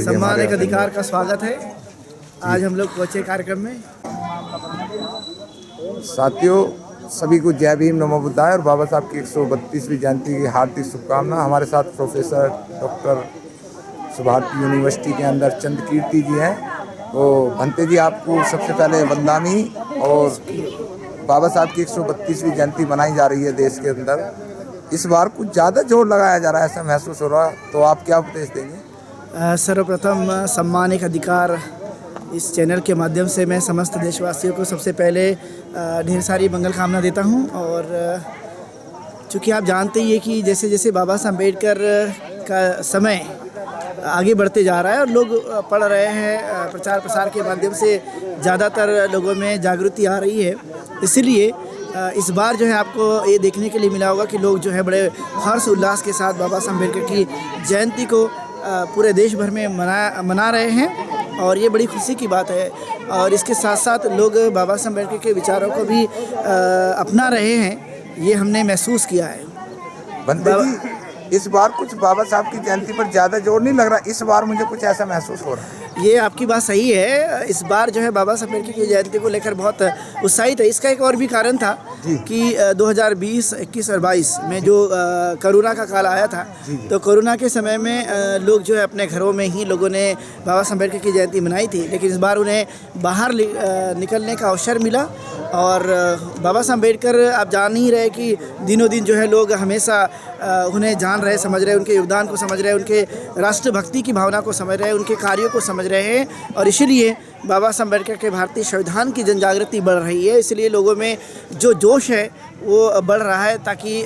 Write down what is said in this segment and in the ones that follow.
सम्मान एक अधिकार का स्वागत है। आज हम लोग पहुंचे कार्यक्रम में। साथियों, सभी को जय भीम नमो बुद्धाय और बाबा साहब की 132वीं जयंती की हार्दिक शुभकामना। हमारे साथ प्रोफेसर डॉक्टर सुभारती यूनिवर्सिटी के अंदर चंद कीर्ति जी हैं। तो भंते जी, आपको सबसे पहले वंदनामी। और बाबा साहब की 132वीं जयंती मनाई जा रही है देश के अंदर। इस बार कुछ ज़्यादा जोर लगाया जा रहा है, ऐसा महसूस हो रहा है, तो आप क्या उपदेश देंगे? सर्वप्रथम सम्मान एक अधिकार इस चैनल के माध्यम से मैं समस्त देशवासियों को सबसे पहले ढेर सारी मंगल कामना देता हूं। और चूँकि आप जानते ही हैं कि जैसे जैसे बाबा साहब अम्बेडकर का समय आगे बढ़ते जा रहा है और लोग पढ़ रहे हैं, प्रचार प्रसार के माध्यम से ज़्यादातर लोगों में जागृति आ रही है। इसलिए इस बार जो है आपको ये देखने के लिए मिला होगा कि लोग जो है बड़े हर्ष उल्लास के साथ बाबा साहब अम्बेडकर की जयंती को पूरे देश भर में मना रहे हैं और ये बड़ी खुशी की बात है। और इसके साथ साथ लोग बाबा साहब अम्बेडकर के विचारों को भी अपना रहे हैं, ये हमने महसूस किया है। बंदे जी, इस बार कुछ बाबा साहब की जयंती पर ज़्यादा जोर नहीं लग रहा, इस बार मुझे कुछ ऐसा महसूस हो रहा है। ये आपकी बात सही है। इस बार जो है बाबा साहब अम्बेडकर की जयंती को लेकर बहुत उत्साहित है। इसका एक और भी कारण था कि 2020, 21 और 22 में जो कोरोना का काल आया था, तो कोरोना के समय में लोग जो है अपने घरों में ही लोगों ने बाबा साहब अम्बेडकर की जयंती मनाई थी। लेकिन इस बार उन्हें बाहर निकलने का अवसर मिला। और बाबा साहब अम्बेडकर आप जान ही रहे कि दिनों दिन जो है लोग हमेशा उन्हें जान रहे, समझ रहे, उनके योगदान को समझ रहे, उनके राष्ट्रभक्ति की भावना को समझ रहे, उनके कार्यों को समझ रहे हैं। और इसीलिए बाबा साहब अम्बेडकर के भारतीय संविधान की जनजागृति बढ़ रही है। इसलिए लोगों में जो जोश है वो बढ़ रहा है, ताकि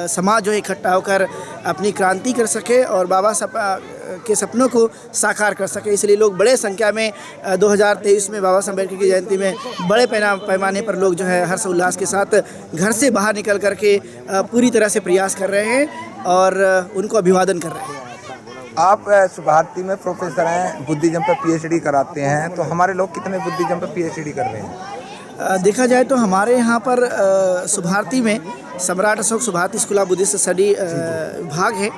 समाज जो है इकट्ठा होकर अपनी क्रांति कर सके और बाबा साहब के सपनों को साकार कर सके। इसलिए लोग बड़े संख्या में 2023 में बाबा साहब अम्बेडकर की जयंती में बड़े पैमाने पर लोग जो है हर्ष उल्लास के साथ घर से बाहर निकल करके पूरी तरह से प्रयास कर रहे हैं और उनको अभिवादन कर रहे हैं। आप सुभारती में प्रोफेसर हैं, बुद्धिज्म पर पीएचडी कराते हैं, तो हमारे लोग कितने बुद्धिज्म पर पीएचडी कर रहे हैं? देखा जाए तो हमारे यहाँ पर सुभारती में सम्राट Ashok Subharti school of Buddhist study विभाग है।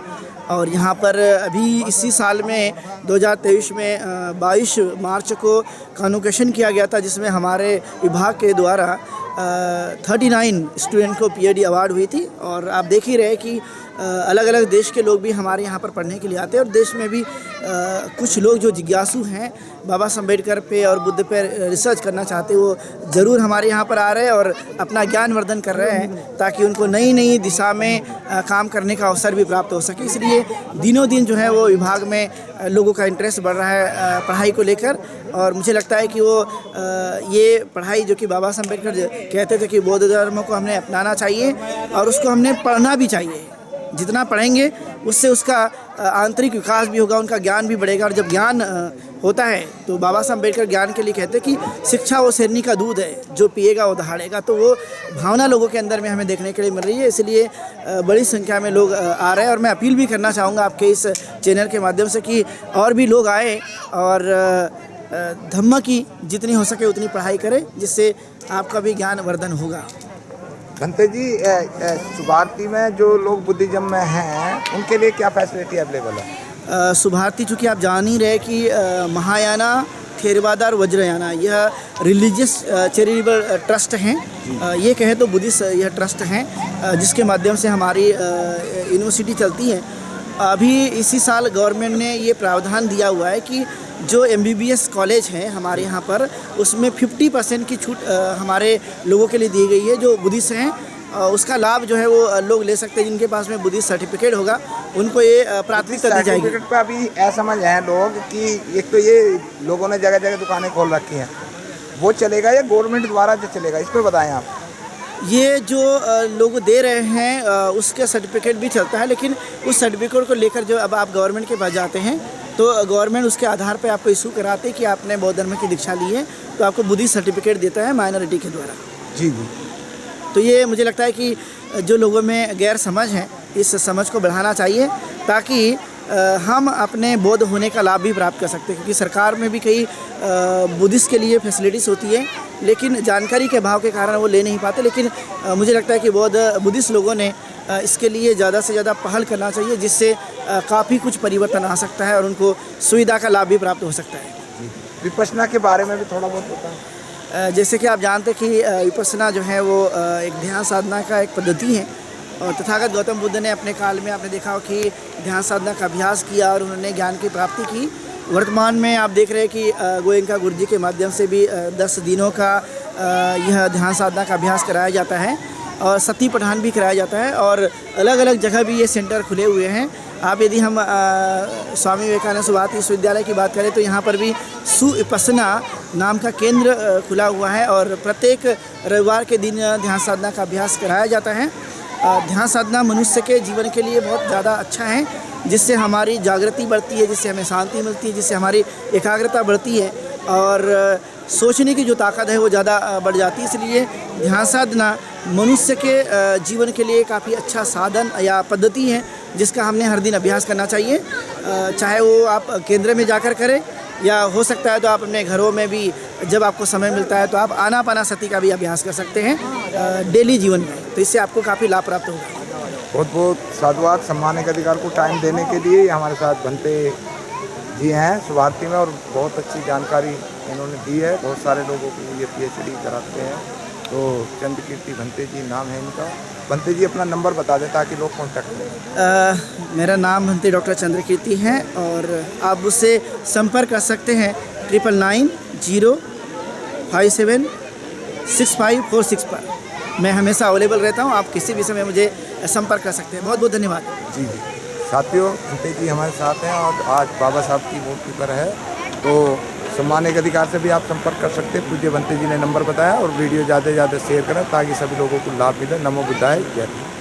और यहाँ पर अभी इसी साल में 2023 में 22 मार्च को कॉन्वोकेशन किया गया था, जिसमें हमारे विभाग के द्वारा 39 स्टूडेंट को पीएचडी अवार्ड हुई थी। और आप देख ही रहे कि अलग अलग देश के लोग भी हमारे यहाँ पर पढ़ने के लिए आते हैं। और देश में भी कुछ लोग जो जिज्ञासु हैं, बाबा साहब अम्बेडकर पे और बुद्ध पे रिसर्च करना चाहते हैं, वो ज़रूर हमारे यहाँ पर आ रहे हैं और अपना ज्ञान वर्धन कर रहे हैं, ताकि उनको नई नई दिशा में काम करने का अवसर भी प्राप्त हो सके। इसलिए दिनों दिन जो है वो विभाग में लोगों का इंटरेस्ट बढ़ रहा है पढ़ाई को लेकर। और मुझे लगता है कि वो ये पढ़ाई जो कि बाबा साहब अम्बेडकर कहते थे कि बौद्ध धर्म को हमने अपनाना चाहिए और उसको हमने पढ़ना भी चाहिए। जितना पढ़ेंगे उससे उसका आंतरिक विकास भी होगा, उनका ज्ञान भी बढ़ेगा। और जब ज्ञान होता है तो बाबा साहब अम्बेडकर ज्ञान के लिए कहते हैं कि शिक्षा वो शेरनी का दूध है, जो पिएगा वो दहाड़ेगा। तो वो भावना लोगों के अंदर में हमें देखने के लिए मिल रही है। इसलिए बड़ी संख्या में लोग आ रहे हैं। और मैं अपील भी करना चाहूँगा आपके इस चैनल के माध्यम से कि और भी लोग आए और धम्म की जितनी हो सके उतनी पढ़ाई करें, जिससे आपका भी ज्ञान वर्धन होगा। भंते जी, सुभारती में जो लोग बुद्धिज्म में हैं उनके लिए क्या फैसिलिटी अवेलेबल है? सुभारती चूँकि आप जान ही रहे कि महायाना, थेरवाद और वज्रयाना यह रिलीजियस चैरिटेबल ट्रस्ट हैं। ये कहे तो बुद्धिस्ट यह ट्रस्ट हैं, जिसके माध्यम से हमारी यूनिवर्सिटी चलती है। अभी इसी साल गवर्नमेंट ने ये प्रावधान दिया हुआ है कि जो MBBS कॉलेज हैं हमारे यहाँ पर, उसमें 50% की छूट हमारे लोगों के लिए दी गई है जो बुद्धिस्ट हैं। उसका लाभ जो है वो लोग ले सकते हैं जिनके पास में बुद्धिस्ट सर्टिफिकेट होगा, उनको ये प्राथमिकता दी जाएगी। सर्टिफिकेट पे अभी असमझ हैं लोग कि एक तो ये लोगों ने जगह जगह दुकानें खोल रखी हैं, वो चलेगा या गवर्नमेंट द्वारा जो चलेगा, इस पर बताएं आप। ये जो लोग दे रहे हैं उसका सर्टिफिकेट भी चलता है, लेकिन उस सर्टिफिकेट को लेकर जो अब आप गवर्नमेंट के पास जाते हैं तो गवर्नमेंट उसके आधार पे आपको इशू कराते हैं कि आपने बौद्ध धर्म की दीक्षा ली है, तो आपको बुद्धिस्ट सर्टिफिकेट देता है माइनॉरिटी के द्वारा। जी जी। तो ये मुझे लगता है कि जो लोगों में गैर समझ है, इस समझ को बढ़ाना चाहिए, ताकि हम अपने बौद्ध होने का लाभ भी प्राप्त कर सकते हैं। क्योंकि सरकार में भी कई बुद्धिस्ट के लिए फैसिलिटीज़ होती है, लेकिन जानकारी के अभाव के कारण वो ले नहीं पाते। लेकिन मुझे लगता है कि बुद्धिस्ट लोगों ने इसके लिए ज़्यादा से ज़्यादा पहल करना चाहिए, जिससे काफ़ी कुछ परिवर्तन आ सकता है और उनको सुविधा का लाभ भी प्राप्त हो सकता है। विपश्यना के बारे में भी थोड़ा बहुत बताएं। जैसे कि आप जानते हैं कि विपश्यना जो है वो एक ध्यान साधना का एक पद्धति है, और तथागत गौतम बुद्ध ने अपने काल में आपने देखा हो कि ध्यान साधना का अभ्यास किया और उन्होंने ज्ञान की प्राप्ति की। वर्तमान में आप देख रहे हैं कि गोयंका गुरु जी के माध्यम से भी 10 दिनों का यह ध्यान साधना का अभ्यास कराया जाता है और सती पठान भी कराया जाता है, और अलग अलग जगह भी ये सेंटर खुले हुए हैं। आप यदि हम स्वामी विवेकानंद सुभारती विश्वविद्यालय की बात करें तो यहाँ पर भी सुविपश्यना नाम का केंद्र खुला हुआ है, और प्रत्येक रविवार के दिन ध्यान साधना का अभ्यास कराया जाता है। ध्यान साधना मनुष्य के जीवन के लिए बहुत ज़्यादा अच्छा है, जिससे हमारी जागृति बढ़ती है, जिससे हमें शांति मिलती है, जिससे हमारी एकाग्रता बढ़ती है और सोचने की जो ताकत है वो ज़्यादा बढ़ जाती है। इसलिए ध्यान साधना मनुष्य के जीवन के लिए काफ़ी अच्छा साधन या पद्धति है, जिसका हमने हर दिन अभ्यास करना चाहिए। चाहे वो आप केंद्र में जाकर करें या हो सकता है तो आप अपने घरों में भी जब आपको समय मिलता है तो आप आनापानासति का भी अभ्यास कर सकते हैं डेली जीवन में, तो इससे आपको काफ़ी लाभ प्राप्त होगा। बहुत बहुत साधुवाद सम्मानित अधिकार को टाइम देने के लिए। हमारे साथ भंते जी हैं सुभारती में, और बहुत अच्छी जानकारी इन्होंने दी है। बहुत सारे लोगों को ये PhD कराते हैं। तो चंद्रकीर्ति भंते जी नाम है इनका। भंते जी अपना नंबर बता दें ताकि लोग कॉन्टैक्ट करें। मेरा नाम भंते डॉक्टर चंद्रकीर्ति है, और आप उससे संपर्क कर सकते हैं 9990576546 पर। मैं हमेशा अवेलेबल रहता हूं, आप किसी भी समय मुझे संपर्क कर सकते हैं। बहुत बहुत धन्यवाद। जी जी साथियों, भंते जी हमारे साथ हैं और आज बाबा साहब की मूर्ति पर है, तो सम्मानित अधिकार से भी आप संपर्क कर सकते हैं। पूज्य भंते जी ने नंबर बताया, और वीडियो ज़्यादा से ज़्यादा शेयर करें ताकि सभी लोगों को लाभ मिले। नमो बुद्धाय, जय हिंद।